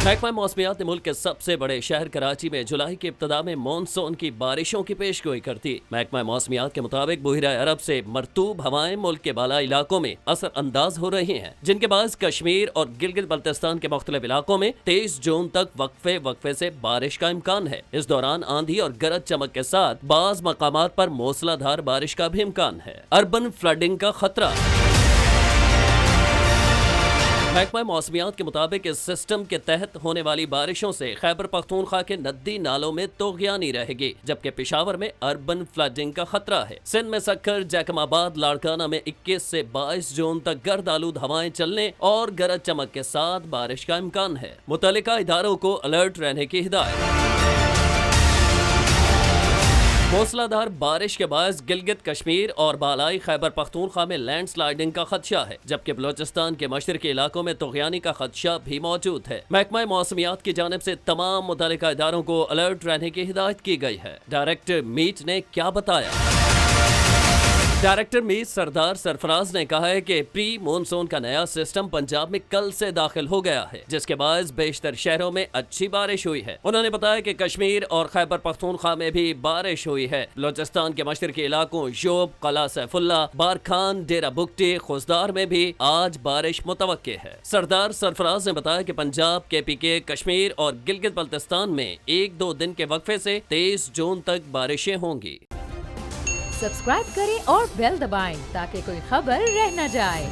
महकमा मौसमियात ने मुल्क के सबसे बड़े शहर कराची में जुलाई की इब्तदा में मानसून की बारिशों की पेशगोई कर दी। महकमा मौसमियात के मुताबिक बहिरा अरब से मरतूब हवाएं मुल्क के बालाई इलाकों में असर अंदाज हो रही हैं, जिनके बायस कश्मीर और गिलगित बल्तिस्तान के मुख्तलिफ इलाकों में 23 जून तक वक्फे से बारिश का इम्कान है। इस दौरान आंधी और गरज चमक के साथ बाज मकामात पर मूसलाधार बारिश का भी इम्कान है। अर्बन फ्लडिंग का खतरा। महकमा मौसमियात के मुताबिक इस सिस्टम के तहत होने वाली बारिशों से खैबर पख्तूनख्वा के नदी नालों में तोगयानी रहेगी, जबकि पेशावर में अर्बन फ्लडिंग का खतरा है। सिंध में सक्कर, जैकमाबाद, लाड़काना में 21 से 22 जून तक गर्द आलूद हवाएं चलने और गरज चमक के साथ बारिश का इम्कान है। मुतल्लिका इदारों को अलर्ट रहने की हिदायत। मूसलाधार बारिश के बायस गिलगित, कश्मीर और बालाई खैबर पख्तूनख्वा में लैंड स्लाइडिंग का खदशा है, जबकि बलोचिस्तान के मशरकी इलाकों में तोगयानी का खदशा भी मौजूद है। महकमा मौसमियात की जानिब से तमाम मुतल्लिका इदारों को अलर्ट रहने की हिदायत की गई है। डायरेक्टर मीट ने क्या बताया? डायरेक्टर मीर सरदार सरफराज ने कहा है कि प्री मानसून का नया सिस्टम पंजाब में कल से दाखिल हो गया है, जिसके बाद बेशतर शहरों में अच्छी बारिश हुई है। उन्होंने बताया कि कश्मीर और खैबर पख्तूनख्वा में भी बारिश हुई है। बलोचिस्तान के मशरकी इलाकों योब, कला सैफुल्ला, बारखान, डेरा बुगटी, खुजदार में भी आज बारिश मुतवक्के है। सरदार सरफराज ने बताया कि पंजाब, KPK, कश्मीर और गिलगित बल्तिस्तान में 1-2 दिन के वक्फे से 23 जून तक बारिशें होंगी। सब्सक्राइब करें और बेल दबाएं ताकि कोई खबर रह न जाए।